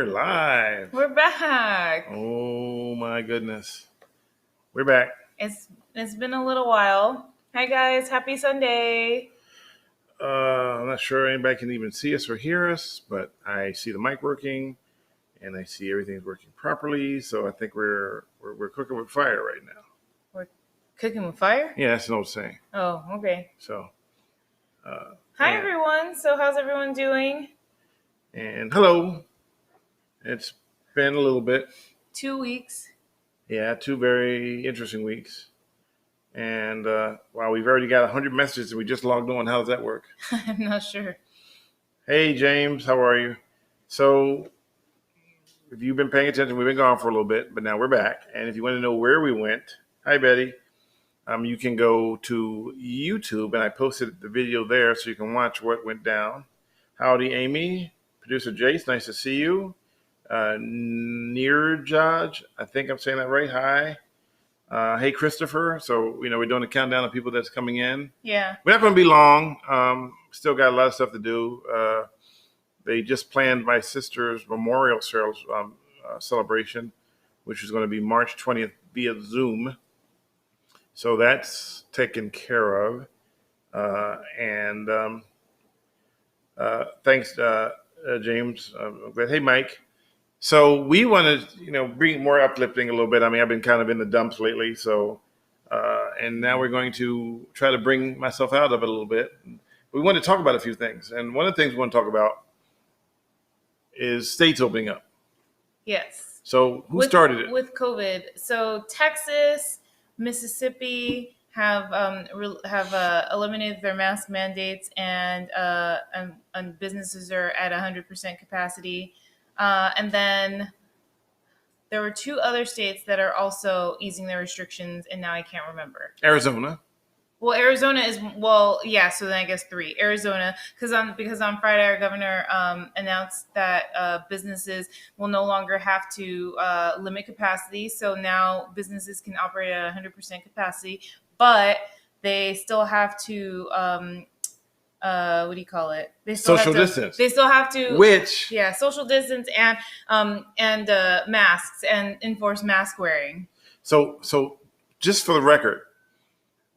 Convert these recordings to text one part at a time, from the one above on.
We're live. We're back. Oh my goodness. We're back. It's been a little while. Hi guys, happy Sunday. I'm not sure anybody can even see us or hear us, but I see the mic working and I see everything's working properly. So I think we're cooking with fire right now. We're cooking with fire? Yeah, that's an old saying. Oh, okay. So hi everyone. So how's everyone doing? And hello. It's been a little bit. 2 weeks. Yeah, 2 very interesting weeks. And wow, we've already got 100 messages and we just logged on. How does that work? I'm not sure. Hey, James, how are you? So if you've been paying attention, we've been gone for a little bit, but now we're back. And if you want to know where we went, hi, Betty. You can go to YouTube, and I posted the video there so you can watch what went down. Howdy, Amy. Producer Jace, nice to see you. Neerjaj, I think I'm saying that right. Hi. Hey, Christopher. So, we're doing a countdown of people that's coming in. Yeah. We're not going to be long. Still got a lot of stuff to do. They just planned my sister's memorial celebration, which is going to be March 20th via Zoom. So that's taken care of. Thanks, James. Hey, Mike. So we want to, bring more uplifting a little bit. I mean, I've been kind of in the dumps lately. So, and now we're going to try to bring myself out of it a little bit. We want to talk about a few things. And one of the things we want to talk about is states opening up. Yes. So who started it? With COVID. So Texas, Mississippi have eliminated their mask mandates and businesses are at 100% capacity. And then there were 2 other states that are also easing their restrictions, and now I can't remember. Arizona. Well, Arizona is, so then I guess 3. Arizona, because on Friday our governor announced that businesses will no longer have to limit capacity. So now businesses can operate at 100% capacity, but they still have to what do you call it? They still social distance. They still have to, social distance and masks and enforce mask wearing. So just for the record,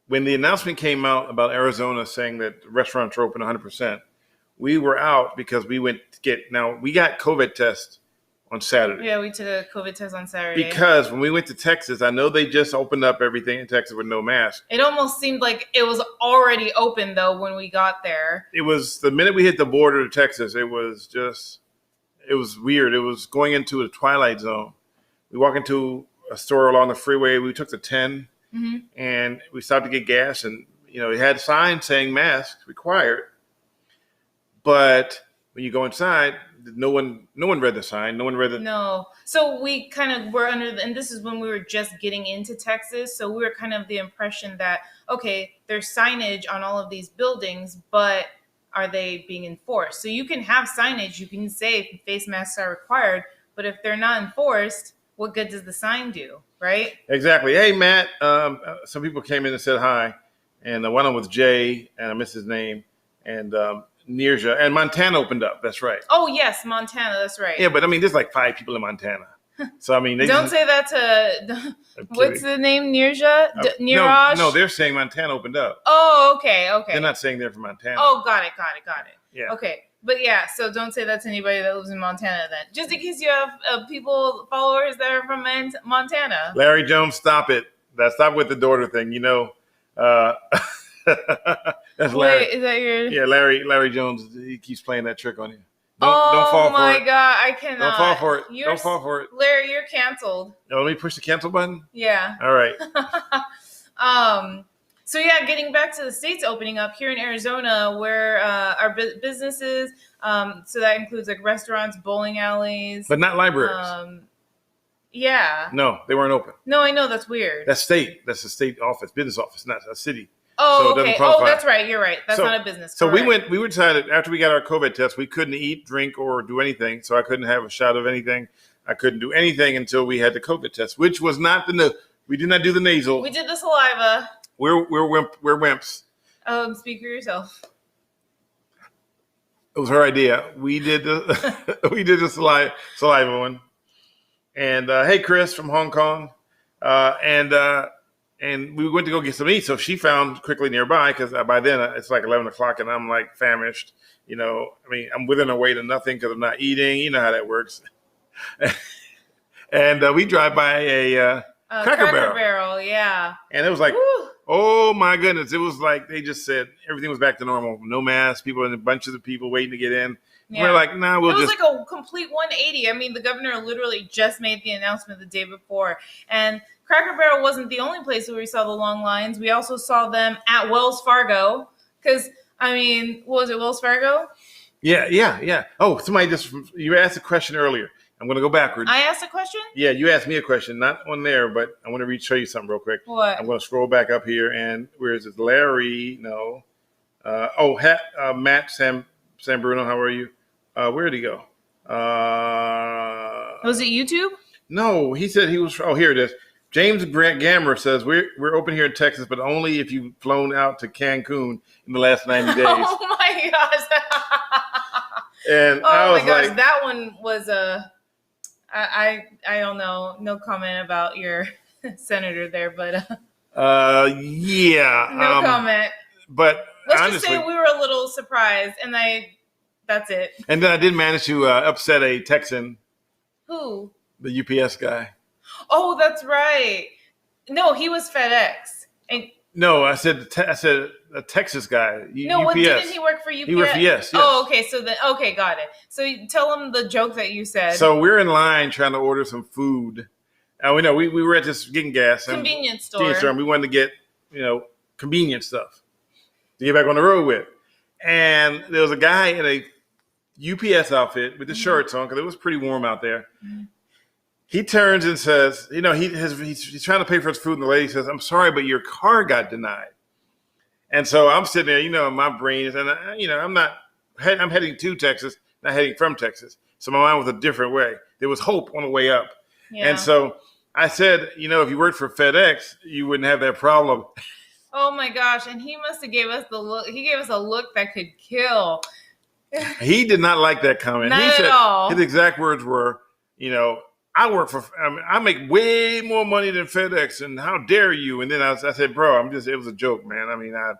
when the announcement came out about Arizona saying that restaurants are open 100%, we were out because we went to we got COVID tests on Saturday. Yeah, we took a COVID test on Saturday. Because when we went to Texas, I know they just opened up everything in Texas with no mask. It almost seemed like it was already open, though, when we got there. It was the minute we hit the border to Texas, it was weird. It was going into a twilight zone. We walk into a store along the freeway. We took the 10, and we stopped to get gas, and it had signs saying masks required. But when you go inside, no one read the sign. No one read the... No. So we kind of were and this is when we were just getting into Texas. So we were kind of the impression that, okay, there's signage on all of these buildings, but are they being enforced? So you can have signage. You can say face masks are required, but if they're not enforced, what good does the sign do, right? Exactly. Hey, Matt. Some people came in and said hi. And one of them was Jay, and I missed his name. And... Neerja, and Montana opened up. That's right. Oh yes, Montana. That's right. Yeah, but I mean, there's like 5 people in Montana. So I mean, don't say that to. What's the name? Neerja? Neeraj? No, they're saying Montana opened up. Oh, okay. They're not saying they're from Montana. Oh, got it. Yeah. Okay, but yeah. So don't say that to anybody that lives in Montana then. Just in case you have followers that are from Montana. Larry Jones, stop it. Stop with the daughter thing. That's Larry. Wait, is that your... Yeah, Larry Jones, he keeps playing that trick on you. Don't fall for it. Oh my God, I cannot. Don't fall for it. Don't fall for it. Larry, you're canceled. Oh, let me push the cancel button? Yeah. All right. So yeah, getting back to the states opening up here in Arizona, where our businesses, so that includes like restaurants, bowling alleys. But not libraries. Yeah. No, they weren't open. No, I know, that's weird. That's state. That's a state office, business office, not a city. Oh, so okay. Oh, that's right. You're right. That's not a business. So we decided after we got our COVID test, we couldn't eat, drink, or do anything. So I couldn't have a shot of anything. I couldn't do anything until we had the COVID test, which was not we did not do the nasal. We did the saliva. We're wimps. Speak for yourself. It was her idea. We did the saliva one. And hey, Chris from Hong Kong. And we went to go get some eat. So she found quickly nearby because by then it's like 11 o'clock and I'm like famished. You know, I mean, I'm within a weight of nothing because I'm not eating. You know how that works. And we drive by a Cracker Barrel. Yeah. And it was like, woo. Oh my goodness. It was like they just said everything was back to normal. No masks, people and a bunch of the people waiting to get in. Yeah. We're like, nah, it was like a complete 180. I mean, the governor literally just made the announcement the day before. And Cracker Barrel wasn't the only place where we saw the long lines. We also saw them at Wells Fargo. Because, I mean, what was it, Wells Fargo? Yeah. Oh, you asked a question earlier. I'm going to go backwards. I asked a question? Yeah, you asked me a question, not on there, but I want to show you something real quick. What? I'm going to scroll back up here, and where is it? Larry? No. Matt Sam Bruno, how are you? Where did he go? Was it YouTube? No, he said he was. Oh, here it is. James Gammer says we're open here in Texas, but only if you've flown out to Cancun in the last 90 days. Oh my gosh! And I was like, that one was a. I don't know. No comment about your senator there, but yeah, no comment. But let's honestly, just say we were a little surprised, and that's it. And then I did manage to upset a Texan. Who? The UPS guy. Oh, that's right. No, he was FedEx. No, I said a Texas guy. No, UPS. Didn't he work for UPS? He worked for yes. Oh, okay. So got it. So tell him the joke that you said. So we're in line trying to order some food. We know we were at this getting gas. Convenience store. And we wanted to get, convenient stuff to get back on the road with. And there was a guy in a UPS outfit with the shirts on because it was pretty warm out there. Mm-hmm. He turns and says, he's trying to pay for his food, and the lady says, "I'm sorry, but your car got denied." And so I'm sitting there, my brain is, and I'm heading to Texas, not heading from Texas. So my mind was a different way. There was hope on the way up. Yeah. And so I said, if you worked for FedEx, you wouldn't have that problem. Oh my gosh. And he must have gave us the look. He gave us a look that could kill. He did not like that comment. Not he said, at all. His exact words were, I make way more money than FedEx, and how dare you? And then I said, bro, it was a joke, man. I mean, I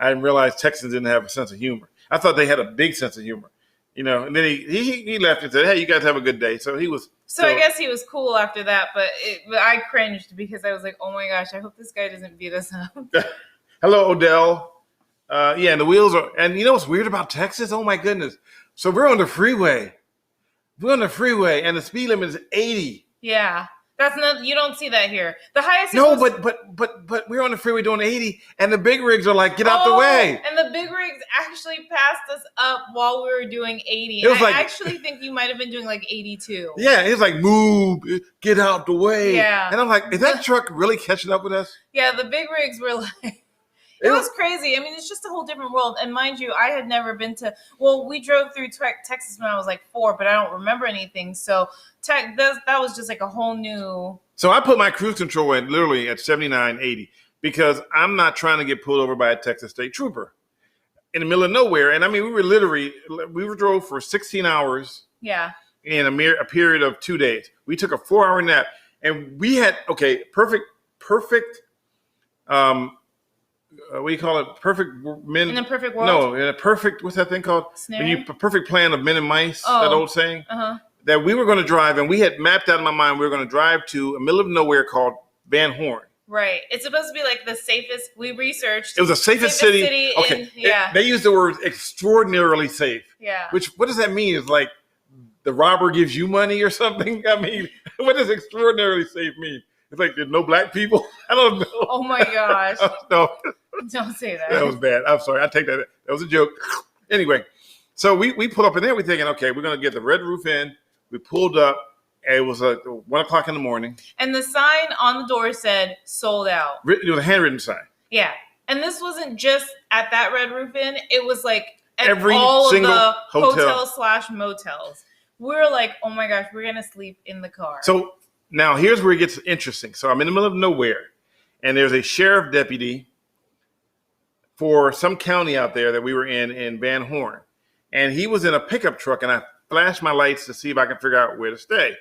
didn't realize Texans didn't have a sense of humor. I thought they had a big sense of humor, and then he left and said, hey, you guys have a good day. So he was. So I guess he was cool after that, but I cringed because I was like, oh my gosh, I hope this guy doesn't beat us up. Hello, Odell. And the wheels are, and you know what's weird about Texas? Oh my goodness. So we're on the freeway. And the speed limit is 80. Yeah. That's not, you don't see that here. The highest. No, but we're on the freeway doing 80 and the big rigs are like, get out the way. And the big rigs actually passed us up while we were doing 80. I actually think you might have been doing like 82. Yeah. It's like, move, get out the way. Yeah. And I'm like, is that truck really catching up with us? Yeah. The big rigs were like, it was crazy. I mean, it's just a whole different world. And mind you, I had never been we drove through Texas when I was like 4, but I don't remember anything. So that was just like a whole new. So I put my cruise control in literally at 79, 80 because I'm not trying to get pulled over by a Texas state trooper in the middle of nowhere. And I mean, we drove for 16 hours. Yeah. In a period of 2 days. We took a 4-hour nap and we had, perfect, what do you call it? Perfect men. In a perfect world? No, in a perfect, what's that thing called? Perfect plan of men and mice, that old saying. Uh-huh. That we were going to drive, and we had mapped out in my mind, we were going to drive to a middle of nowhere called Van Horn. Right. It's supposed to be like the safest, we researched. It was the safest city. Okay. They used the word extraordinarily safe. Yeah. What does that mean? It's like the robber gives you money or something? I mean, what does extraordinarily safe mean? It's like there's no black people? I don't know. Oh my gosh. No. Don't say that. That was bad. I'm sorry. I take that. That was a joke. Anyway, so we pull up in there. We're thinking, okay, we're going to get the red roof in. We pulled up. It was like 1 o'clock in the morning. And the sign on the door said sold out. It was a handwritten sign. Yeah. And this wasn't just at that red roof inn. It was like at every all single of the hotel hotels/motels. We're like, oh my gosh, we're going to sleep in the car. So now here's where it gets interesting. So I'm in the middle of nowhere. And there's a sheriff deputy for some county out there that we were in Van Horn. and he was in a pickup truck, and I flashed my lights to see if I can figure out where to stay.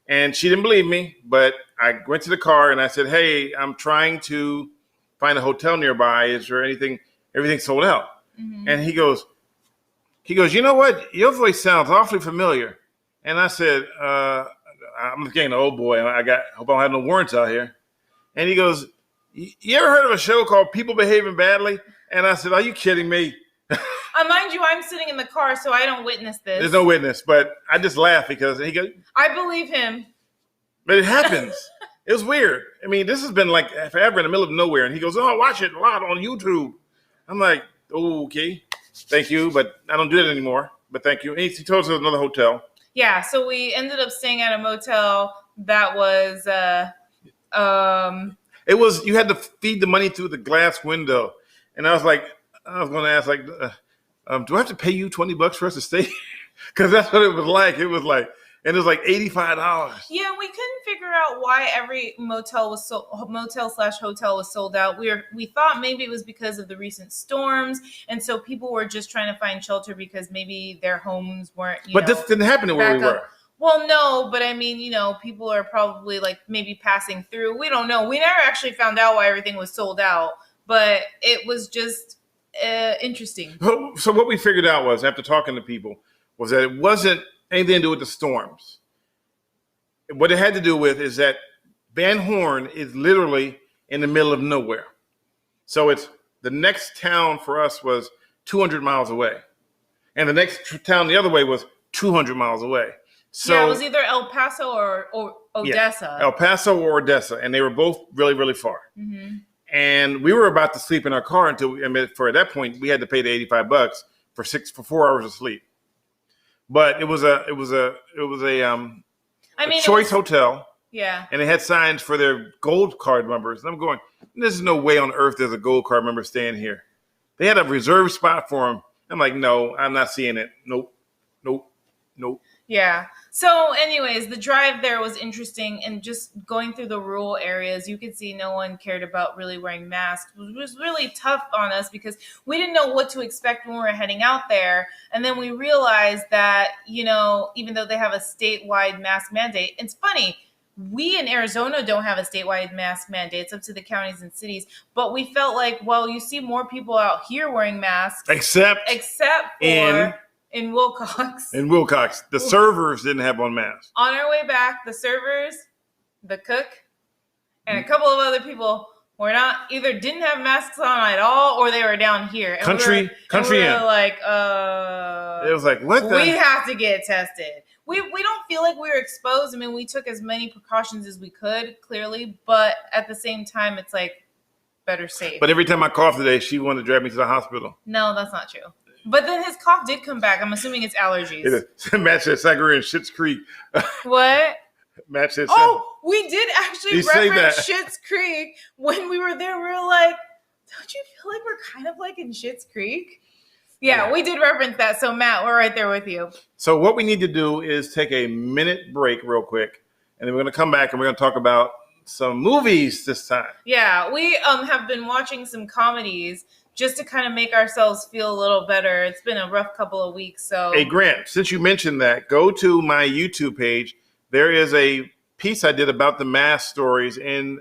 And she didn't believe me, but I went to the car and I said, hey, I'm trying to find a hotel nearby. Is there anything? Everything's sold out. Mm-hmm. And he goes, you know what? Your voice sounds awfully familiar. And I said, I'm getting an old boy. Hope I don't have no warrants out here. And he goes, you ever heard of a show called People Behaving Badly? And I said, are you kidding me? Mind you, I'm sitting in the car, so I don't witness this. There's no witness, but I just laugh because he goes, I believe him. But it happens. It was weird. I mean, this has been like forever in the middle of nowhere. And he goes, oh, I watch it a lot on YouTube. I'm like, oh, okay. Thank you, but I don't do it anymore. But thank you. And he told us there was another hotel. Yeah, so we ended up staying at a motel that was it was, you had to feed the money through the glass window. And I was going to ask, like, do I have to pay you $20 for us to stay? Because that's what it was like. It was like, and it was like $85. Yeah, we couldn't figure out why every motel was motel/hotel was sold out. We thought maybe it was because of the recent storms, and so people were just trying to find shelter because maybe their homes weren't. But this didn't happen where we were. Well, no, but I mean, people are probably like maybe passing through. We don't know. We never actually found out why everything was sold out, but it was just interesting. So what we figured out was, after talking to people, was that it wasn't anything to do with the storms. What it had to do with is that Van Horn is literally in the middle of nowhere. So it's the next town for us was 200 miles away. And the next town the other way was 200 miles away. So yeah, it was either El Paso or Odessa. Yeah, El Paso or Odessa. And they were both really, really far. Mm-hmm. And we were about to sleep in our car at that point, we had to pay the $85 for 4 hours of sleep. But it was a choice hotel. Yeah. And they had signs for their gold card members. And I'm going, there's no way on earth there's a gold card member staying here. They had a reserved spot for them. I'm like, no, I'm not seeing it. Nope. Yeah. So anyways, the drive there was interesting, and just going through the rural areas, you could see no one cared about really wearing masks. It was really tough on us because we didn't know what to expect when we were heading out there. And then we realized that, even though they have a statewide mask mandate, it's funny. We in Arizona don't have a statewide mask mandate. It's up to the counties and cities. But we felt like, well, you see more people out here wearing masks. Except for... In Wilcox. The servers didn't have on masks. On our way back, the servers, the cook, and a couple of other people didn't have masks on at all, or they were down here. And country we were like, it was like, what the? We have to get tested. We don't feel like we were exposed. I mean, we took as many precautions as we could, clearly, but at the same time, it's like, better safe. But every time I coughed today, she wanted to drive me to the hospital. No, that's not true. But then his cough did come back. I'm assuming it's allergies. Matt said Sagari and Schitt's Creek. What? Matt said. We did actually reference Schitt's Creek when we were there. We were like, don't you feel like we're kind of like in Schitt's Creek? Yeah, we did reference that. So Matt, we're right there with you. So what we need to do is take a minute break real quick. And then we're going to come back and we're going to talk about some movies this time. Yeah, we have been watching some comedies just to kind of make ourselves feel a little better. It's been a rough couple of weeks. So, hey, Grant, since you mentioned that, go to my YouTube page. There is a piece I did about the mass stories in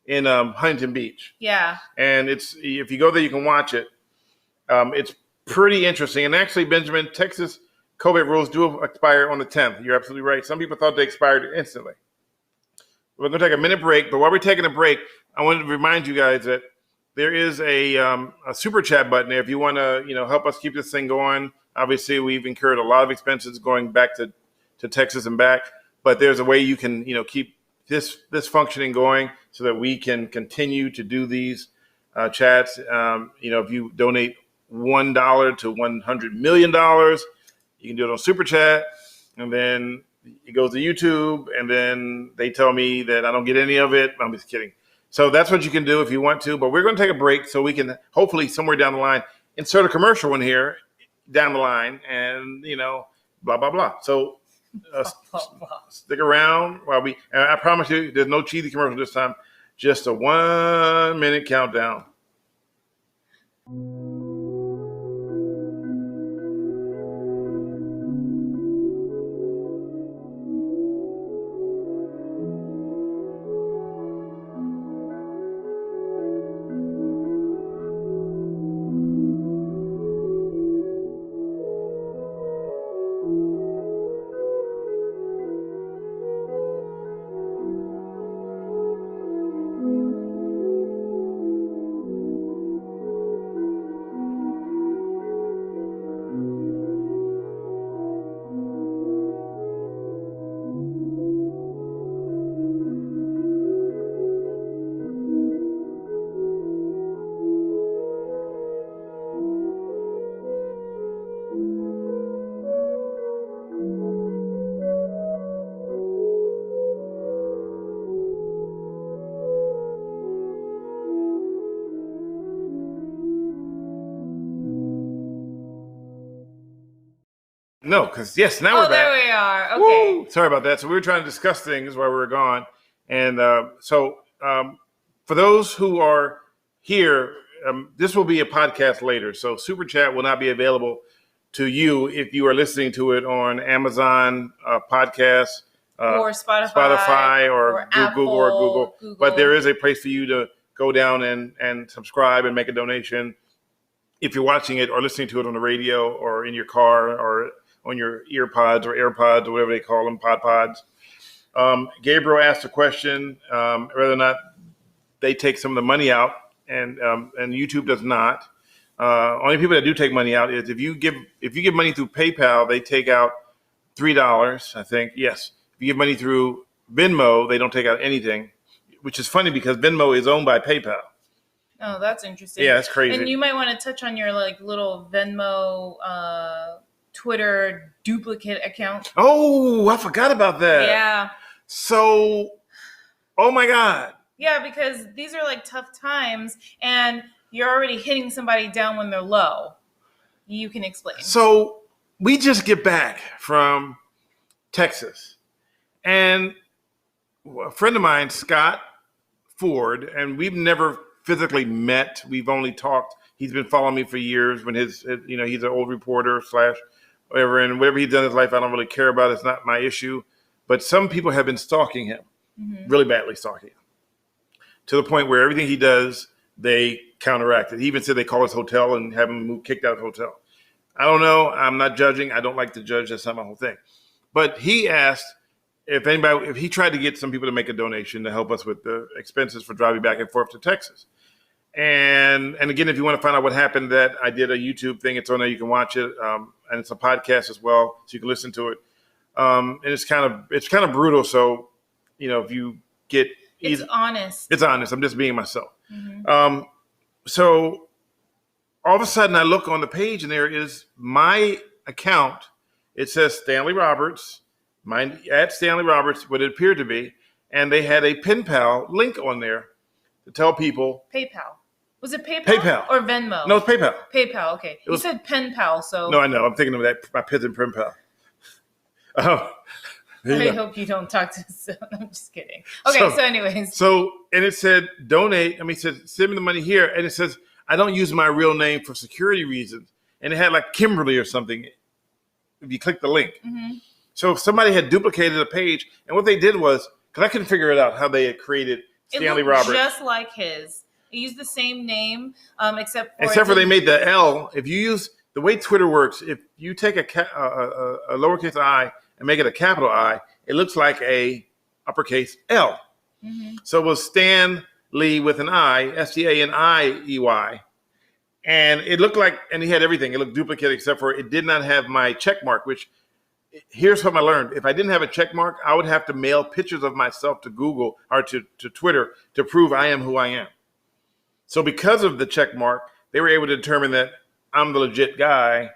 Huntington Beach. Yeah. And if you go there, you can watch it. It's pretty interesting. And actually, Benjamin, Texas COVID rules do expire on the 10th. You're absolutely right. Some people thought they expired instantly. We're going to take a minute break. But while we're taking a break, I wanted to remind you guys that there is a super chat button there if you want to, help us keep this thing going. Obviously, we've incurred a lot of expenses going back to Texas and back, but there's a way you can, keep this functioning going so that we can continue to do these chats. If you donate $1 to $100 million, you can do it on super chat, and then it goes to YouTube, and then they tell me that I don't get any of it. I'm just kidding. So that's what you can do if you want to. But we're going to take a break so we can hopefully somewhere down the line insert a commercial in here down the line and, blah, blah, blah. So stick around while and I promise you there's no cheesy commercial this time. Just a 1 minute countdown. No, because now we're back. There we are. Okay. Woo! Sorry about that. So we were trying to discuss things while we were gone. And for those who are here, this will be a podcast later. So Super Chat will not be available to you if you are listening to it on Amazon Podcasts, or Spotify or Google. But there is a place for you to go down and subscribe and make a donation if you're watching it or listening to it on the radio or in your car or on your earpods or AirPods or whatever they call them, pods. Gabriel asked a question whether or not they take some of the money out, and YouTube does not. Only people that do take money out is if you give money through PayPal, they take out $3, I think. Yes. If you give money through Venmo, they don't take out anything, which is funny because Venmo is owned by PayPal. Oh, that's interesting. Yeah, that's crazy. And you might want to touch on your little Venmo Twitter duplicate account. Oh, I forgot about that. Yeah. So, oh my God. Yeah, because these are tough times and you're already hitting somebody down when they're low. You can explain. So we just get back from Texas, and a friend of mine, Scott Ford, and we've never physically met. We've only talked. He's been following me for years when he's an old reporter / whatever, and whatever he's done in his life, I don't really care about. It's not my issue. But some people have been stalking him, really badly stalking him, to the point where everything he does, they counteract it. He even said they call his hotel and have him kicked out of the hotel. I don't know. I'm not judging. I don't like to judge. That's not my whole thing. But he asked if he tried to get some people to make a donation to help us with the expenses for driving back and forth to Texas. And again, if you want to find out what happened, that I did a YouTube thing. It's on there. You can watch it. And it's a podcast as well, so you can listen to it. And it's kind of brutal. So, if you get, it's honest. It's honest. I'm just being myself. So all of a sudden I look on the page and there is my account. It says Stanley Roberts, mine at Stanley Roberts, what it appeared to be. And they had a pen pal link on there to tell people. PayPal. Was it PayPal? PayPal. Or Venmo? No, it's PayPal. PayPal, okay. You said pen pal, so. No, I know. I'm thinking of that, my pen and pen pal. Oh. I hope you don't talk to us. I'm just kidding. Okay, so anyways. And it said donate. It said send me the money here. And it says I don't use my real name for security reasons. And it had Kimberly or something if you click the link. So if somebody had duplicated a page, and what they did was, because I couldn't figure it out how they had created Stanley Roberts. Just like his. It used the same name, except for they made the L. If you use the way Twitter works, if you take a lowercase I and make it a capital I, it looks like a uppercase L. So it was Stanley with an I, Stanliey. And it looked like, and he had everything. It looked duplicate except for it did not have my check mark, which here's what I learned. If I didn't have a check mark, I would have to mail pictures of myself to Google or to Twitter to prove I am who I am. So because of the check mark, they were able to determine that I'm the legit guy.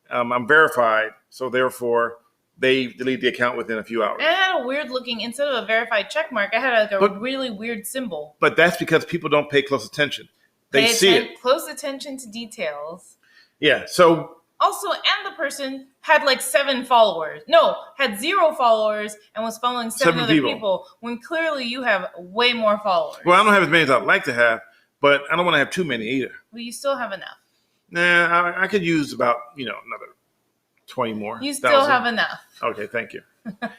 I'm verified. So therefore, they delete the account within a few hours. And it had a weird looking, instead of a verified check mark, I had a really weird symbol. But that's because people don't pay close attention. They see it. Close attention to details. Yeah. So also, and the person had 7 followers. No, had 0 followers and was following 7 other people when clearly you have way more followers. Well, I don't have as many as I'd like to have, but I don't want to have too many either. Well, you still have enough. Nah, I could use about, another 20 more. You still have enough. Okay, thank you.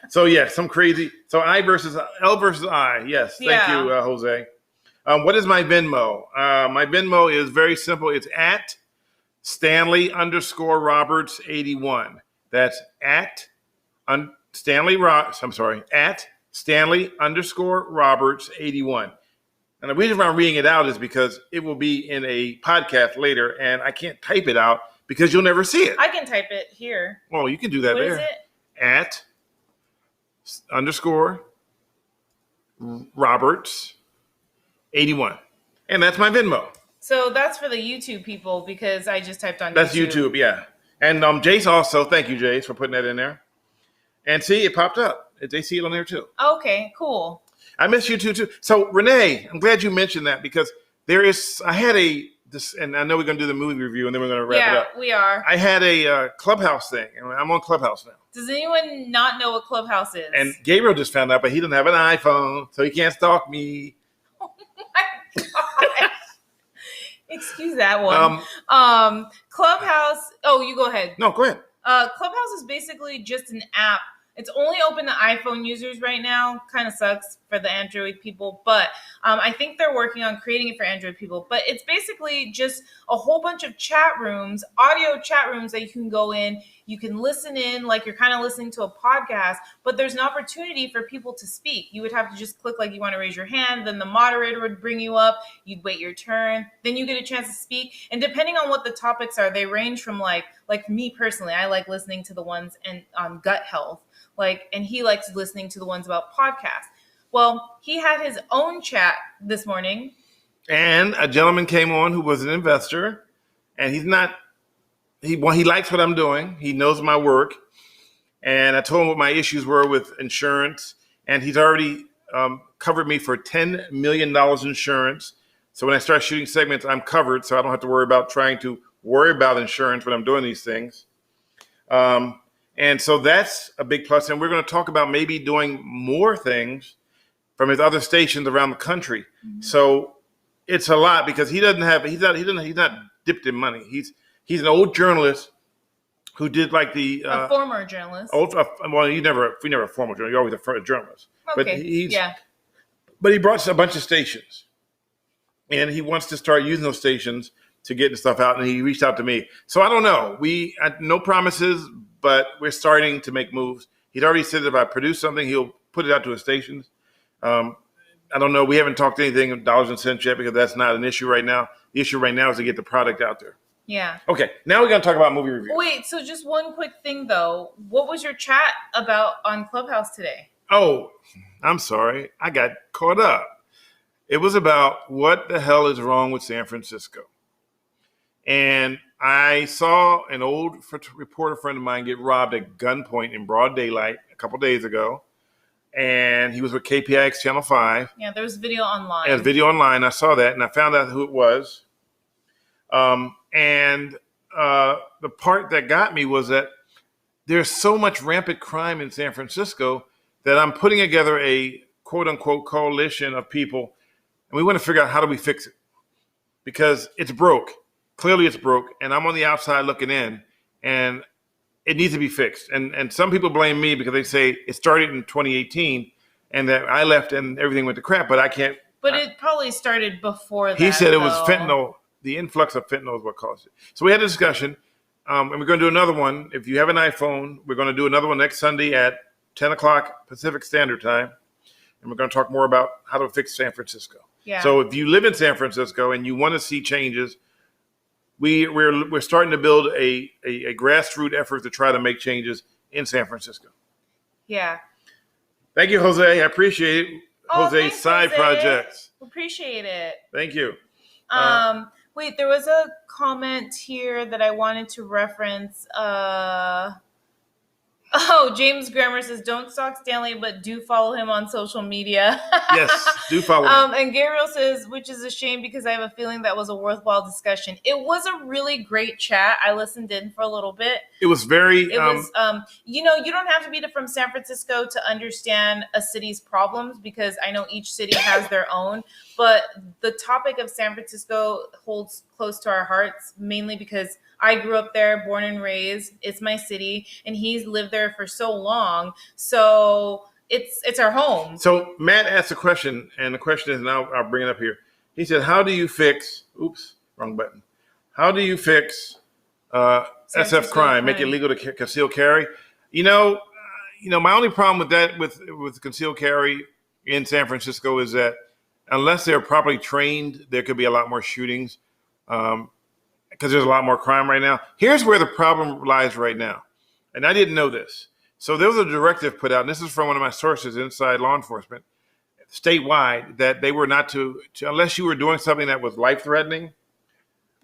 So, yeah, some crazy. So, L versus I. Yes, thank you, Jose. What is my Venmo? My Venmo is very simple. It's at Stanley_Roberts81. That's at Stanley_Roberts81. And the reason why I'm reading it out is because it will be in a podcast later, and I can't type it out because you'll never see it. I can type it here. Well, you can do that there. What is it? At _Roberts81. And that's my Venmo. So that's for the YouTube people because I just typed on That's YouTube, yeah. And Jace also, thank you, Jace, for putting that in there. And see, it popped up. They see it on there too. Okay, cool. I miss YouTube too. So Renee, I'm glad you mentioned that because I had a this, and I know we're going to do the movie review, and then we're going to wrap it up. Yeah, we are. I had a Clubhouse thing, and I'm on Clubhouse now. Does anyone not know what Clubhouse is? And Gabriel just found out, but he doesn't have an iPhone, so he can't stalk me. Oh my gosh. Excuse that one. Clubhouse. Oh, you go ahead. No, go ahead. Clubhouse is basically just an app. It's only open to iPhone users right now. Kind of sucks for the Android people, but I think they're working on creating it for Android people. But it's basically just a whole bunch of chat rooms, audio chat rooms that you can go in. You can listen in like you're kind of listening to a podcast, but there's an opportunity for people to speak. You would have to just click like you want to raise your hand. Then the moderator would bring you up. You'd wait your turn. Then you get a chance to speak. And depending on what the topics are, they range from like me personally, I like listening to the ones on gut health. And he likes listening to the ones about podcasts. Well, he had his own chat this morning. And a gentleman came on who was an investor, and he likes what I'm doing. He knows my work. And I told him what my issues were with insurance, and he's already covered me for $10 million insurance. So when I start shooting segments, I'm covered, so I don't have to worry about trying to worry about insurance when I'm doing these things. And so that's a big plus. And we're going to talk about maybe doing more things from his other stations around the country. Mm-hmm. So it's a lot because he's not dipped in money. He's an old journalist who did like a former journalist. We never a former journalist. You're always a journalist. Okay. But he brought a bunch of stations, and he wants to start using those stations to get the stuff out. And he reached out to me. So I don't know. No promises, but we're starting to make moves. He'd already said that if I produce something, he'll put it out to his stations. I don't know. We haven't talked anything dollars and cents yet because that's not an issue right now. The issue right now is to get the product out there. Yeah. Okay. Now we're going to talk about movie reviews. Wait. So just one quick thing, though. What was your chat about on Clubhouse today? Oh, I'm sorry. I got caught up. It was about what the hell is wrong with San Francisco. And I saw an old reporter friend of mine get robbed at gunpoint in broad daylight a couple days ago. And he was with KPIX Channel 5. Yeah, there was video online. There's video online. I saw that, and I found out who it was. And the part that got me was that there's so much rampant crime in San Francisco that I'm putting together a quote-unquote coalition of people, and we want to figure out how do we fix it. Because it's broke. Clearly it's broke, and I'm on the outside looking in, and it needs to be fixed. And some people blame me because they say it started in 2018 and that I left and everything went to crap, but I can't. But it probably started before that. He said it was fentanyl. The influx of fentanyl is what caused it. So we had a discussion, and we're going to do another one. If you have an iPhone, we're going to do another one next Sunday at 10 o'clock Pacific Standard Time, and we're going to talk more about how to fix San Francisco. Yeah. So if you live in San Francisco and you want to see changes, we're starting to build a grassroots effort to try to make changes in San Francisco. Yeah. Thank you, Jose. I appreciate it. Jose's side projects. Appreciate it. Thank you. Wait, there was a comment here that I wanted to reference. James Grammer says, don't stalk Stanley, but do follow him on social media. Yes, do follow him. And Gabriel says, which is a shame because I have a feeling that was a worthwhile discussion. It was a really great chat. I listened in for a little bit. It was very... you don't have to be from San Francisco to understand a city's problems because I know each city has their own. But the topic of San Francisco holds close to our hearts, mainly because I grew up there, born and raised. It's my city, and he's lived there for so long. So it's our home. So Matt asked a question, and the question is, now I'll bring it up here. He said, how do you fix, wrong button. How do you fix SF crime, make it legal to conceal carry? My only problem with that, with concealed carry in San Francisco is that unless they're properly trained, there could be a lot more shootings. Because there's a lot more crime right now. Here's where the problem lies right now. And I didn't know this. So there was a directive put out, and this is from one of my sources inside law enforcement, statewide, that they were not to unless you were doing something that was life-threatening,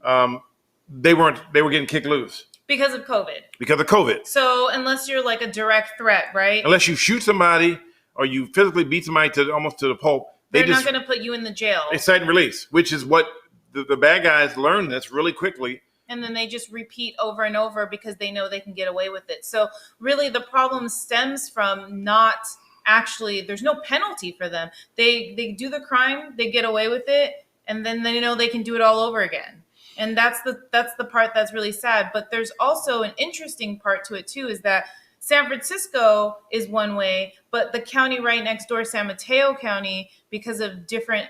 they were getting kicked loose. Because of COVID. Because of COVID. So unless you're like a direct threat, right? Unless you shoot somebody or you physically beat somebody almost to the pulp. They're not going to put you in the jail. They cite and release, which is what the bad guys learn this really quickly. And then they just repeat over and over because they know they can get away with it. So really the problem stems from not actually, there's no penalty for them. They do the crime, they get away with it, and then they know they can do it all over again. And that's the part that's really sad. But there's also an interesting part to it too, is that San Francisco is one way, but the county right next door, San Mateo County, because of different,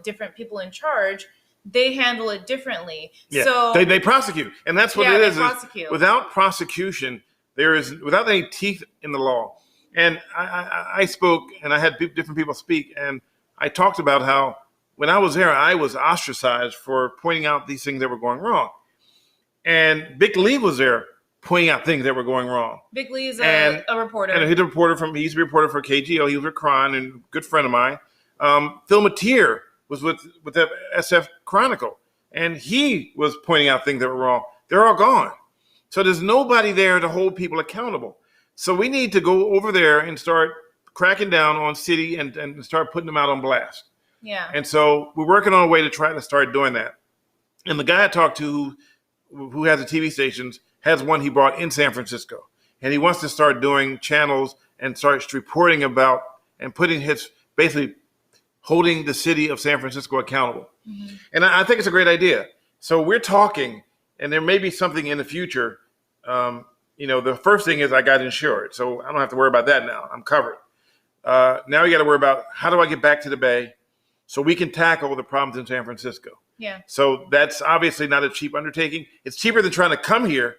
different people in charge, they handle it differently. Yeah, so they prosecute. And that's what it is. Prosecute. Without prosecution, without any teeth in the law. And I spoke, and I had different people speak, and I talked about how when I was there, I was ostracized for pointing out these things that were going wrong. And Big Lee was there pointing out things that were going wrong. Big Lee is a reporter. And he's a reporter he used to be a reporter for KGO. He was with Cron and a good friend of mine. Phil Mateer was with the SF Chronicle, and he was pointing out things that were wrong. They're all gone. So there's nobody there to hold people accountable. So we need to go over there and start cracking down on city and start putting them out on blast. Yeah. And so we're working on a way to try to start doing that. And the guy I talked to who has the TV stations has one he brought in San Francisco. And he wants to start doing channels and starts reporting about and basically holding the city of San Francisco accountable. Mm-hmm. And I think it's a great idea. So we're talking, and there may be something in the future. The first thing is I got insured, so I don't have to worry about that now. I'm covered. Now you got to worry about how do I get back to the Bay so we can tackle the problems in San Francisco. Yeah. So that's obviously not a cheap undertaking. It's cheaper than trying to come here,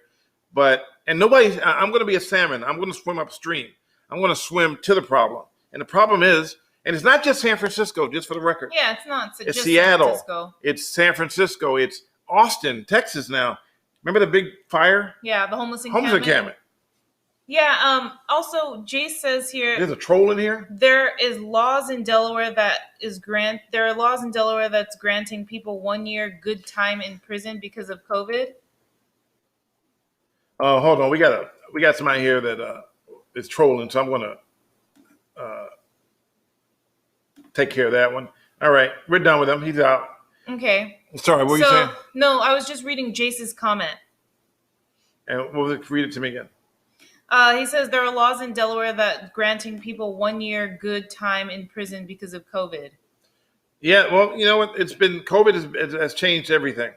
I'm going to be a salmon. I'm going to swim upstream. I'm going to swim to the problem. And the problem is, and it's not just San Francisco, just for the record. Yeah, it's not. It's just Seattle. San Francisco. It's San Francisco. It's Austin, Texas now. Remember the big fire? Yeah, the homeless encampment. Yeah. Also, Jace says here. There's a troll in here. There are laws in Delaware that's granting people 1 year good time in prison because of COVID. Oh, hold on. We got somebody here that is trolling, so I'm going to take care of that one. All right, we're done with him. He's out. Okay. Sorry, what were you saying? No, I was just reading Jace's comment. And read it to me again. He says there are laws in Delaware that granting people 1 year good time in prison because of COVID. Yeah, well, you know what? COVID has changed everything.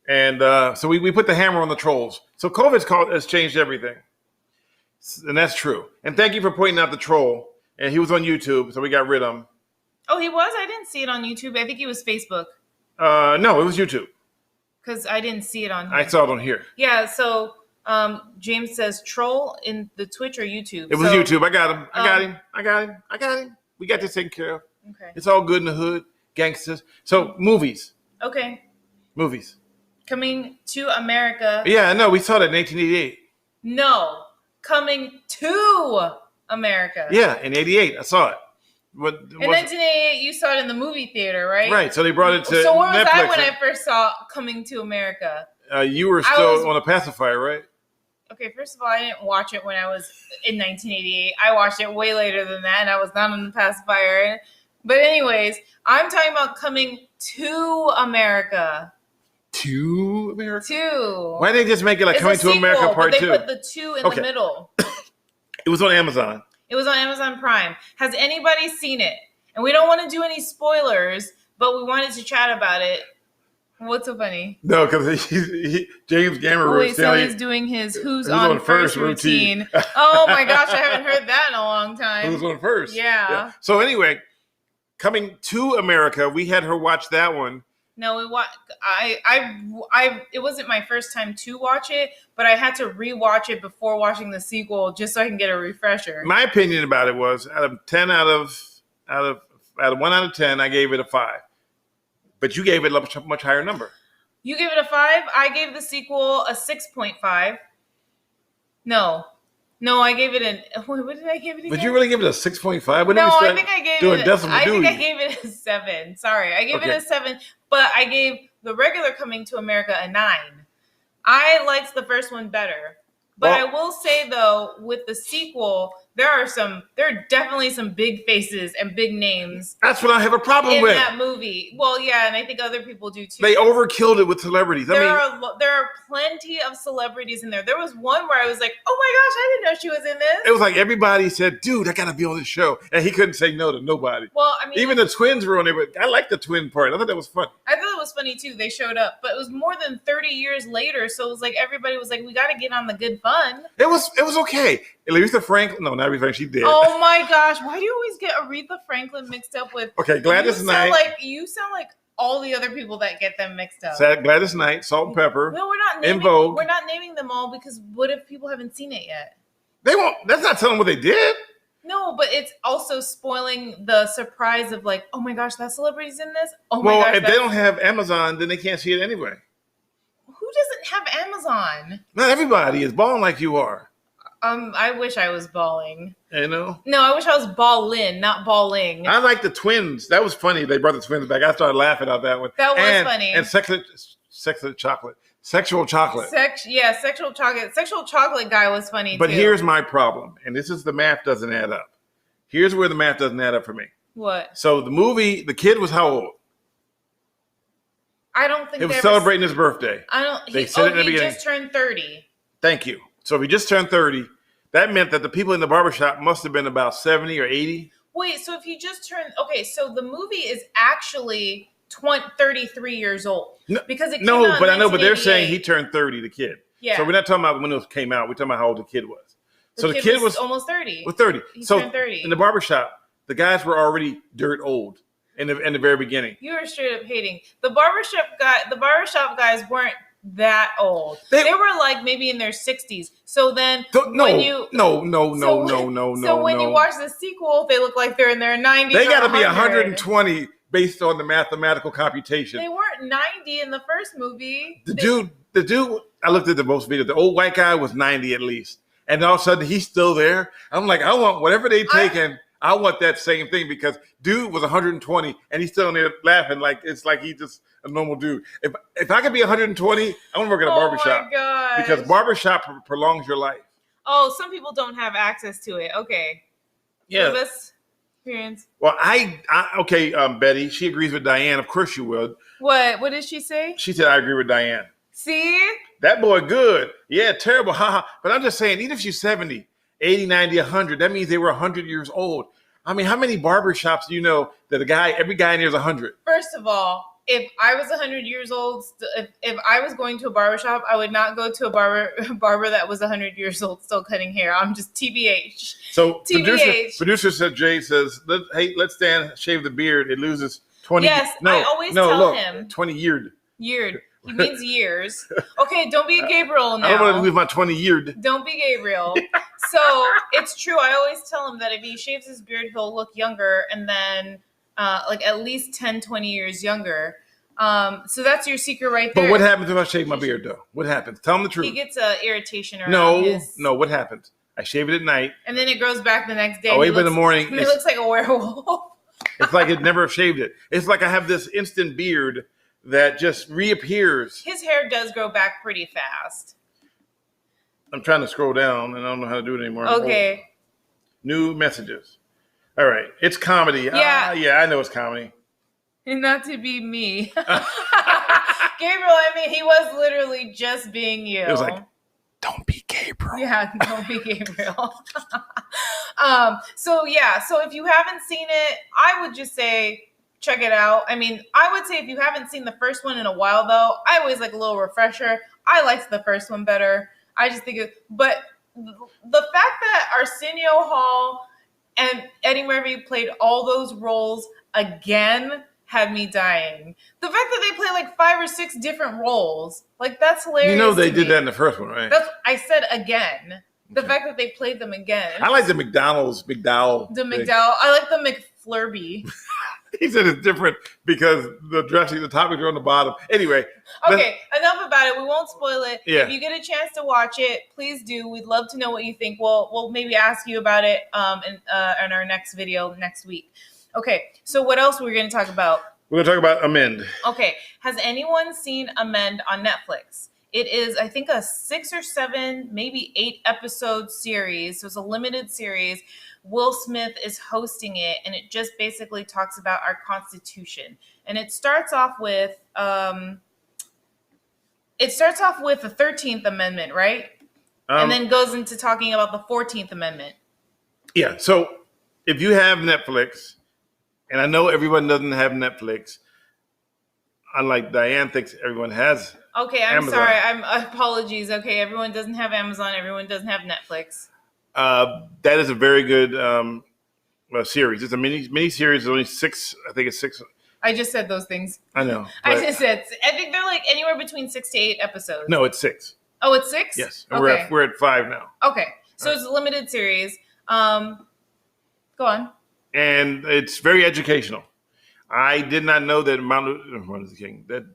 And so we put the hammer on the trolls. So COVID has changed everything. And that's true. And thank you for pointing out the troll. And he was on YouTube, so we got rid of him. Oh, he was? I didn't see it on YouTube. I think it was Facebook. No, it was YouTube. Because I didn't see it on here. I saw it on here. Yeah, so James says troll in the Twitch or YouTube. It was YouTube. I got him. I got him. We got this taken care of. Okay. It's all good in the hood. Gangsters. So, movies. Okay. Movies. Coming to America. Yeah, no, we saw that in 1988. No. Coming to America. Yeah, in 88. I saw it. In 1988, you saw it in the movie theater, right? Right. So they brought it to So where was Netflix. I when I first saw Coming to America? You were still on a pacifier, right? Okay, first of all, I didn't watch it when I was in 1988. I watched it way later than that, and I was not on the pacifier. But anyways, I'm talking about Coming to America. To America? Two. Why didn't they just make it like It's Coming to America Part 2? They put the 2 in the middle. It was on Amazon. It was on Amazon Prime. Has anybody seen it? And we don't want to do any spoilers, but we wanted to chat about it. What's so funny? No, because James Gamer wait, Stanley's doing his Who's on First routine. Oh my gosh, I haven't heard that in a long time. Who's on First? Yeah. So anyway, Coming to America, we had her watch that one. No, it wasn't my first time to watch it, but I had to rewatch it before watching the sequel just so I can get a refresher. My opinion about it was out of 1 out of 10, I gave it a 5. But you gave it a much higher number. You gave it a 5. I gave the sequel a 6.5. No, I gave it what did I give it again? Did you really give it a 6.5? No, I think I gave it. I think I Duty? gave it a 7. Sorry, I gave it a 7. But I gave the regular Coming to America a 9. I liked the first one better. But I will say, though, with the sequel, there are definitely some big faces and big names. That's what I have a problem with. In that movie. Well, yeah, and I think other people do too. They overkilled it with celebrities. There are plenty of celebrities in there. There was one where I was like, oh my gosh, I didn't know she was in this. It was like everybody said, dude, I got to be on this show. And he couldn't say no to nobody. Well, I mean, even the twins were on it, but I liked the twin part. I thought that was fun. I thought it was funny too. They showed up, but it was more than 30 years later. So it was like everybody was like, we got to get on the good fun. It was okay. Aretha Franklin. No, not Aretha Franklin. She did. Oh my gosh. Why do you always get Aretha Franklin mixed up with? Okay, Gladys Knight. You sound like all the other people that get them mixed up. Gladys Knight, Salt and Pepper. No, we're not naming. In Vogue. We're not naming them all because what if people haven't seen it yet? They won't. That's not telling what they did. No, but it's also spoiling the surprise of like, oh my gosh, that celebrity's in this. Oh my gosh. Well, if they don't have Amazon, then they can't see it anyway. Who doesn't have Amazon? Not everybody is balling like you are. I wish I was balling. You know? No, I wish I was ballin', not balling. I like the twins. That was funny. They brought the twins back. I started laughing at that one. That was funny. And sexual chocolate. Sexual chocolate. Sexual chocolate. Sexual chocolate guy was funny but too. But here's my problem. And this is the math doesn't add up. Here's where the math doesn't add up for me. What? So the movie, the kid was how old? I don't think he was celebrating his birthday. I don't. They said it in the he beginning. Just turned 30. Thank you. So if he just turned 30, that meant that the people in the barbershop must have been about 70 or 80. Wait, so if he just turned, okay, so the movie is actually 33 years old. Because it came out but I know, but they're saying he turned 30, the kid. Yeah. So we're not talking about when it came out. We're talking about how old the kid was. The kid was almost 30. Was 30. He so turned 30. In the barbershop, the guys were already dirt old in the very beginning. You were straight up hating. The barbershop guys weren't that old. They were like maybe in their 60s. So then So when you watch the sequel, they look like they're in their 90s. They got to be 120 based on the mathematical computation. They weren't 90 in the first movie. The dude, I looked at the most video. The old white guy was 90 at least. And all of a sudden he's still there. I'm like, I want whatever they taken. I want that same thing because dude was 120 and he's still in there laughing like it's like he's just a normal dude. If I could be 120, I want to work at a barbershop. Oh my gosh. Because barbershop prolongs your life. Oh, some people don't have access to it. Okay. Yeah. Experience. Well, okay, Betty, she agrees with Diane. Of course you would. What did she say? She said, I agree with Diane. See? That boy good. Yeah, terrible. Haha. But I'm just saying, even if she's 70, 80, 90, 100, that means they were 100 years old. I mean, how many barbershops do you know that every guy in there is 100? First of all, if I was 100 years old, if I was going to a barbershop, I would not go to a barber that was 100 years old still cutting hair. I'm just TBH. So TBH. Producer said, Jay says, let Stan shave the beard. It loses 20. Yes, I always tell him. 20 yeared. Yeared. He means years. Okay, don't be a Gabriel now. I don't want to lose my 20 yeared. Don't be Gabriel. So it's true. I always tell him that if he shaves his beard, he'll look younger and then like at least 10, 20 years younger. So that's your secret right there. But what happens if I shave my beard, though? What happens? Tell him the truth. He gets irritation around No, what happens? I shave it at night. And then it grows back the next day. I wake up in the morning. He looks like a werewolf. It's like it never shaved it. It's like I have this instant beard that just reappears. His hair does grow back pretty fast. I'm trying to scroll down, and I don't know how to do it anymore. Okay. New messages. All right. It's comedy. Yeah. I know it's comedy. And not to be me. Gabriel, I mean, he was literally just being you. It was like, don't be Gabriel. Yeah, don't be Gabriel. So if you haven't seen it, I would just say check it out. I mean, I would say if you haven't seen the first one in a while, though, I always like a little refresher. I liked the first one better. I just think but the fact that Arsenio Hall and Eddie Murphy played all those roles again had me dying. The fact that they play like 5 or 6 different roles, like that's hilarious. You know they did that in the first one, right? I said again. The fact that they played them again. I like the McDowell. I like the McFlurby. He said it's different because the topics are on the bottom. Anyway. Okay, enough about it. We won't spoil it. Yeah. If you get a chance to watch it, please do. We'd love to know what you think. We'll maybe ask you about it in our next video next week. Okay, so what else we're going to talk about? We're going to talk about Amend. Okay, has anyone seen Amend on Netflix? It is, I think, a 6 or 7, maybe 8 episode series. So it's a limited series. Will Smith is hosting it, and it just basically talks about our Constitution. And it starts off with the 13th Amendment, right? And then goes into talking about the 14th Amendment. Yeah. So if you have Netflix, and I know everyone doesn't have Netflix, unlike Diane thinks everyone has. Okay, I'm Amazon. sorry. Apologies. Okay, everyone doesn't have Amazon. Everyone doesn't have Netflix. That is a very good series. It's a mini series. It's only 6. I think it's 6. I just said those things. I know. I think they're like anywhere between 6 to 8 episodes. No, it's 6. Oh, it's 6? Yes. And okay. we're at 5 now. Okay. So it's a limited series. Go on. And it's very educational. I did not know that Martin Luther King, that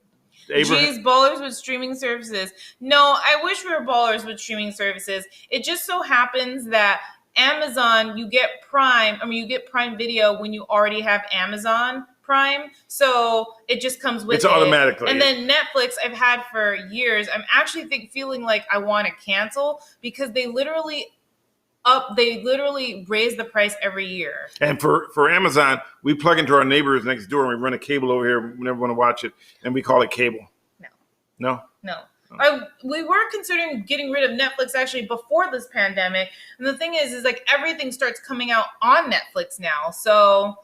Abraham. Geez, ballers with streaming services. No, I wish we were ballers with streaming services. It just so happens that Amazon, you get Prime Video when you already have Amazon Prime. So it just comes with it. It's automatically. And then Netflix, I've had for years. I'm actually feeling like I want to cancel because they literally raise the price every year. And for Amazon, we plug into our neighbors next door and we run a cable over here. We never want to watch it, and we call it cable. No. We were considering getting rid of Netflix actually before this pandemic. And the thing is like everything starts coming out on Netflix now. So,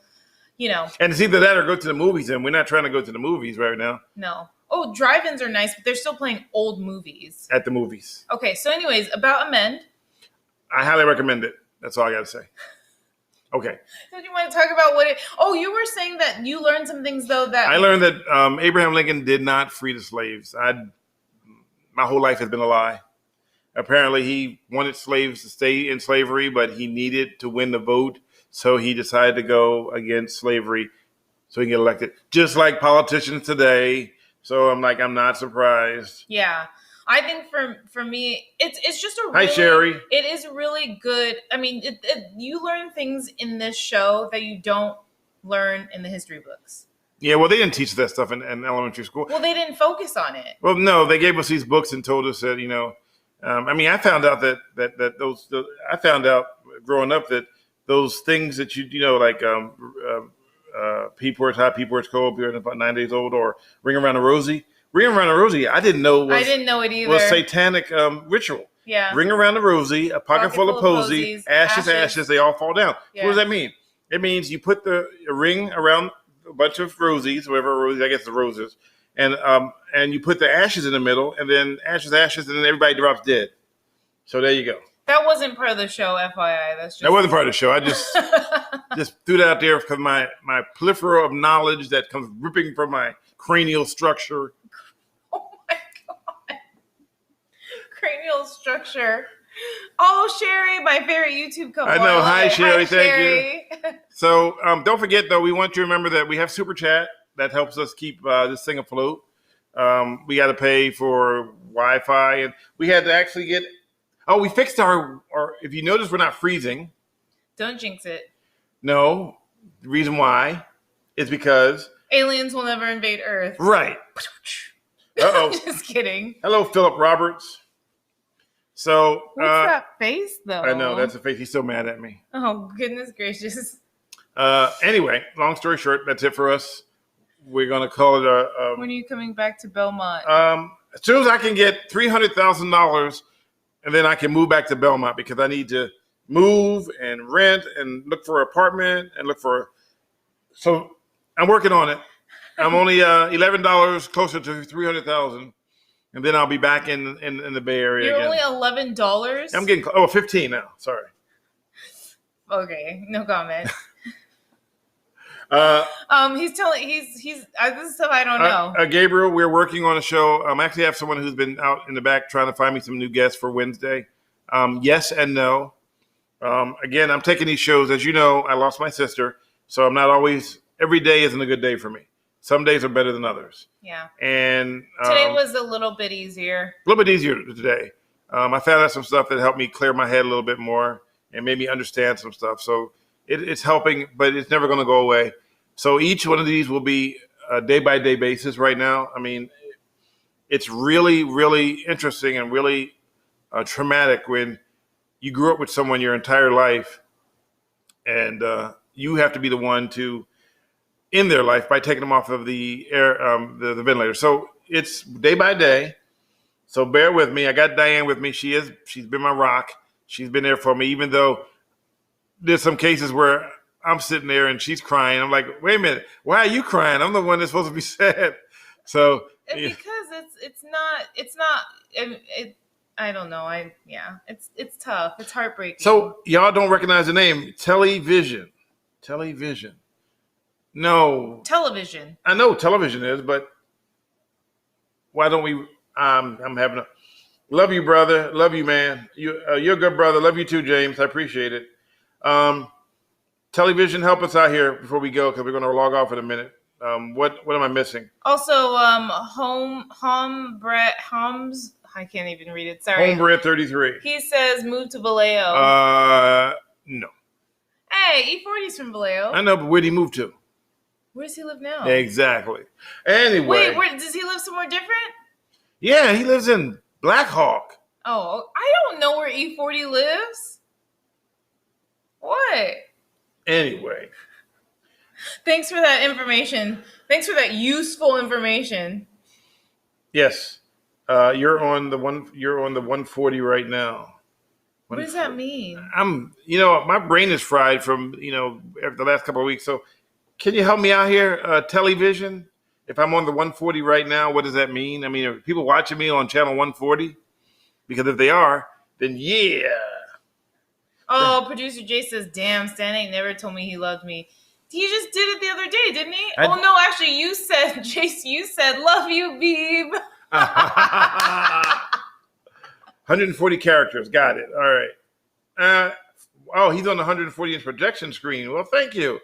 And it's either that or go to the movies, and we're not trying to go to the movies right now. No. Oh, drive-ins are nice, but they're still playing old movies. At the movies. Okay, so anyways, about Amend. I highly recommend it. That's all I got to say. Okay. Did you want to talk about what it... Oh, you were saying that you learned some things, though, that... I learned that Abraham Lincoln did not free the slaves. My whole life has been a lie. Apparently, he wanted slaves to stay in slavery, but he needed to win the vote, so he decided to go against slavery so he can get elected. Just like politicians today. So I'm not surprised. Yeah. I think for me, it's just a really, Hi, Sherry. It is really good. I mean, you learn things in this show that you don't learn in the history books. Yeah, well, they didn't teach that stuff in elementary school. Well, they didn't focus on it. Well, no, they gave us these books and told us that, I found out I found out growing up that those things that like P-Ports Hot, P-Ports Cold, you're about 9 days old, or Ring Around the Rosie. Ring Around the Rosie, I didn't know it either. Was satanic ritual. Yeah. Ring around the Rosie, a pocket full of posies, ashes, they all fall down. Yeah. What does that mean? It means you put the ring around a bunch of rosies, I guess the roses, and you put the ashes in the middle, and then ashes, and then everybody drops dead. So there you go. That wasn't part of the show, FYI. That wasn't part of the show. I just threw that out there because my plethora of knowledge that comes ripping from my cranial structure. Cranial structure. Oh, Sherry, my favorite YouTube couple. I know. Hi, Sherry. Thank you. So don't forget, though, we want you to remember that we have Super Chat. That helps us keep this thing afloat. We got to pay for Wi-Fi. And we had to actually get... Oh, we fixed our... If you notice, we're not freezing. Don't jinx it. No. The reason why is because... aliens will never invade Earth. Right. Uh-oh. Just kidding. Hello, Philip Roberts. So what's that face, though? I know, that's a face. He's so mad at me. Oh, goodness gracious. Anyway, long story short, that's it for us. We're going to call it when are you coming back to Belmont? As soon as I can get $300,000, and then I can move back to Belmont because I need to move and rent and look for an apartment and so I'm working on it. I'm only $11 closer to $300,000. And then I'll be back in the Bay Area. You're again. Only $11? I'm getting 15 now. Sorry. Okay, no comment. He's this is stuff I don't know. Gabriel, we're working on a show. I actually have someone who's been out in the back trying to find me some new guests for Wednesday. Yes and no. Again, I'm taking these shows. As you know, I lost my sister, so I'm not always. Every day isn't a good day for me. Some days are better than others. Yeah. And today was a little bit easier. A little bit easier today. I found out some stuff that helped me clear my head a little bit more and made me understand some stuff. So it's helping, but it's never going to go away. So each one of these will be a day-by-day basis right now. I mean, it's really, really interesting and really traumatic when you grew up with someone your entire life, and you have to be the one to end their life by taking them off of the air, the ventilator. So it's day by day. So bear with me. I got Diane with me. She's been my rock. She's been there for me, even though there's some cases where I'm sitting there and she's crying. I'm like, wait a minute, why are you crying? I'm the one that's supposed to be sad. So because it's not. I don't know. It's tough. It's heartbreaking. So y'all don't recognize the name Television. No. Television. I know television is, but why don't we? I'm having a love you, brother. Love you, man. You're a good brother. Love you too, James. I appreciate it. Television, help us out here before we go because we're going to log off in a minute. What am I missing? Also, I can't even read it. Sorry. Homebred 33. He says move to Vallejo. No. Hey, E40's from Vallejo. I know, but where'd he move to? Where does he live now? Exactly. Anyway. Wait, does he live somewhere different? Yeah, he lives in Black Hawk. Oh, I don't know where E40 lives. What? Anyway. Thanks for that information. Thanks for that useful information. Yes. You're on the 140 right now. What does that mean? My brain is fried from, the last couple of weeks. So can you help me out here? Television? If I'm on the 140 right now, what does that mean? I mean, are people watching me on channel 140? Because if they are, then yeah. Oh, producer Jay says, damn, Stanley never told me he loved me. He just did it the other day, didn't he? No, actually, you said, Jace, love you, Beeb. 140 characters. Got it. All right. He's on the 140-inch projection screen. Well, thank you.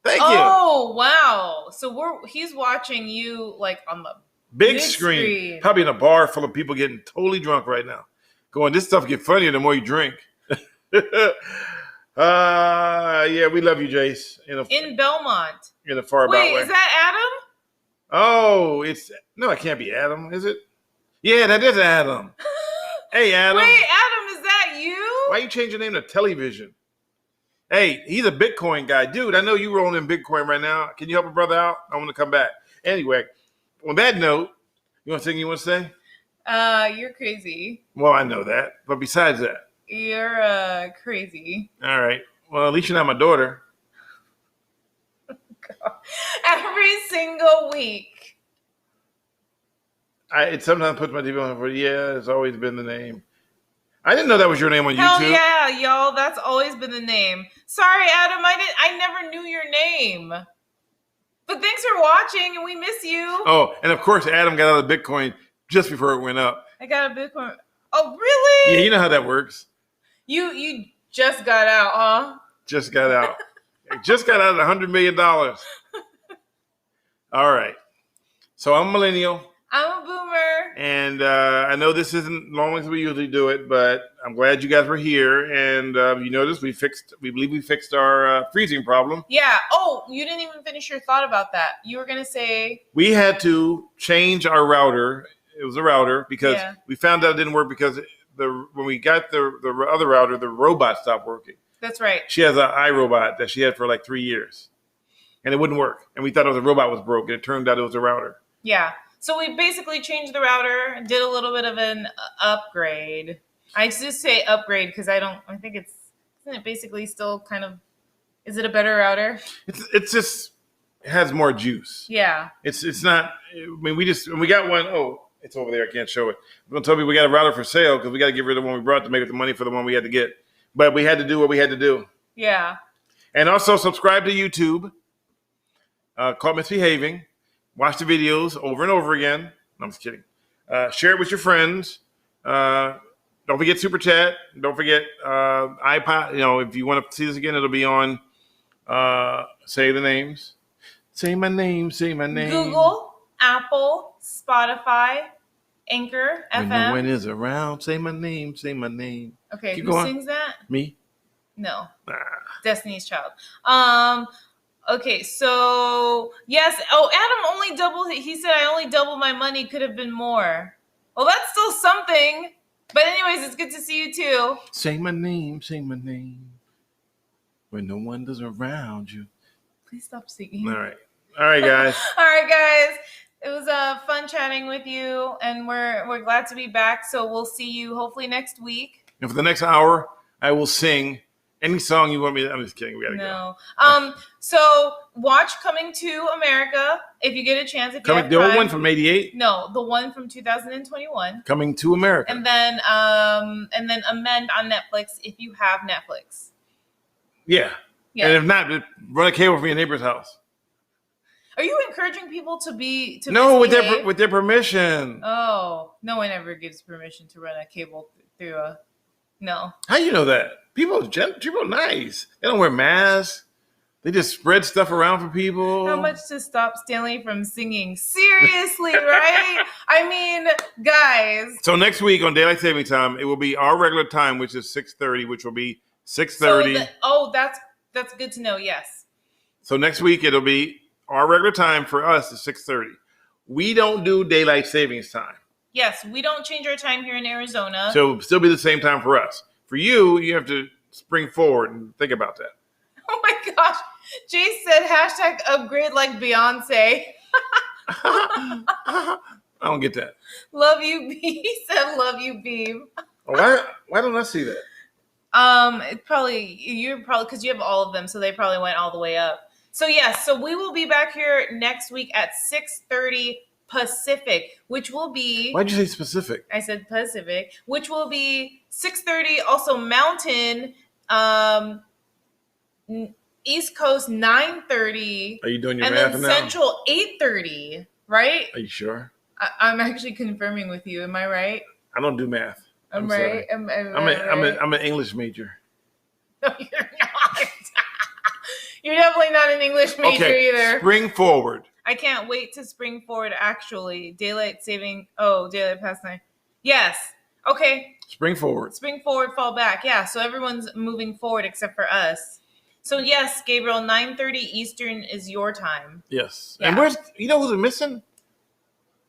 Thank you. Oh, wow. So he's watching you like on the big screen. Probably in a bar full of people getting totally drunk right now. Going, this stuff get funnier the more you drink. Yeah, we love you, Jace. In Belmont. In a far Wait, way. Is that Adam? Oh, no, it can't be Adam, is it? Yeah, that is Adam. Hey, Adam. Wait, Adam, is that you? Why you change your name to Television? Hey, he's a Bitcoin guy. Dude, I know you rolling in Bitcoin right now. Can you help a brother out? I want to come back. Anyway, on that note, you want to say? You're crazy. Well, I know that. But besides that. You're crazy. All right. Well, at least you're not my daughter. God. Every single week. It sometimes puts my TV on for, yeah, it's always been the name. I didn't know that was your name on YouTube. Hell yeah, y'all. That's always been the name. Sorry, Adam. I never knew your name. But thanks for watching, and we miss you. Oh, and of course, Adam got out of Bitcoin just before it went up. I got a Bitcoin. Oh, really? Yeah, you know how that works. You just got out, huh? Just got out. Just got out of $100 million. All right. So I'm a millennial. I'm a boomer. And I know this isn't long as we usually do it, but I'm glad you guys were here. And you noticed we believe we fixed our freezing problem. Yeah. Oh, you didn't even finish your thought about that. You were going to say. We had to change our router. It was a router because we found out it didn't work because when we got the other router, the robot stopped working. That's right. She has an iRobot that she had for like 3 years. And it wouldn't work. And we thought it was a robot was broken. It turned out it was a router. Yeah. So we basically changed the router, did a little bit of an upgrade. I just say upgrade because isn't it basically still kind of, is it a better router? It's just, it has more juice. Yeah. It's not, we got one, it's over there. I can't show it. Don't tell me we got a router for sale because we got to get rid of the one we brought to make up the money for the one we had to get. But we had to do what we had to do. Yeah. And also subscribe to YouTube. Caught Misbehaving. Watch the videos over and over again. No, I'm just kidding. Share it with your friends. Don't forget Super Chat. Don't forget iPod. If you want to see this again, it'll be on Say the Names. Say my name. Say my name. Google, Apple, Spotify, Anchor, when FM. No one is around, say my name. Say my name. Okay, Keep who going. sings that? Me. No. Nah. Destiny's Child. Okay, so yes. Oh, Adam only doubled. He said I only doubled my money. Could have been more. Well, that's still something. But anyways, it's good to see you too. Say my name, when no one is around you. Please stop singing. All right, guys. All right, guys. It was fun chatting with you, and we're glad to be back. So we'll see you hopefully next week. And for the next hour, I will sing any song you want me to. I'm just kidding. We gotta go. So watch Coming to America if you get a chance. If you have the old one from '88. No, the one from 2021. Coming to America. And then Amend on Netflix if you have Netflix. Yeah. And if not, run a cable from your neighbor's house. Are you encouraging people to No, with their permission. Oh, no one ever gives permission to run a cable through a. No. How you know that? People are nice. They don't wear masks. They just spread stuff around for people. How much to stop Stanley from singing? Seriously, right? I mean, guys. So next week on Daylight Saving Time, it will be our regular time, which is 6:30, which will be 6:30. That's good to know. Yes. So next week it'll be our regular time for us is 6:30. We don't do Daylight Savings Time. Yes, we don't change our time here in Arizona. So it'll still be the same time for us. For you, you have to spring forward and think about that. Oh my gosh. Jay said #upgrade like Beyonce. I don't get that. Love you, B. He said love you, Beeb. Why don't I see that? It's you're probably because you have all of them, so they probably went all the way up. So yes, so we will be back here next week at 6:30 Pacific, which will be. Why'd you say specific? I said Pacific, which will be 6:30. Also Mountain, East Coast 9:30. Are you doing your math now? And then Central 8:30. Right? Are you sure? I'm actually confirming with you. Am I right? I don't do math. I'm right. I'm an English major. No, you're not. You're definitely not an English major either. Spring forward. I can't wait to spring forward, actually. Daylight past 9. Yes. Okay. Spring forward. Spring forward, fall back. Yeah, so everyone's moving forward except for us. So yes, Gabriel, 9:30 Eastern is your time. Yes. Yeah. And where's, who's missing?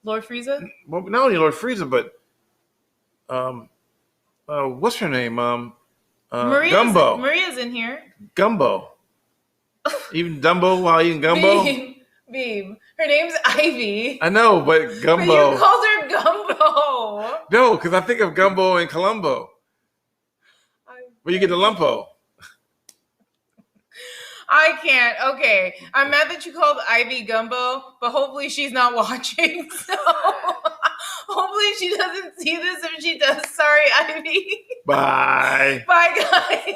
Lord Frieza? Well, not only Lord Frieza, but what's her name? Gumbo. Maria's in here. Gumbo. Even Dumbo while eating gumbo? Beam. Her name's Ivy. I know, but Gumbo. But you called her Gumbo. No, because I think of Gumbo and Columbo. Where you get the lumpo. I can't. Okay. I'm mad that you called Ivy Gumbo, but hopefully she's not watching. So hopefully she doesn't see this. If she does, sorry, Ivy. Bye. Bye, guys.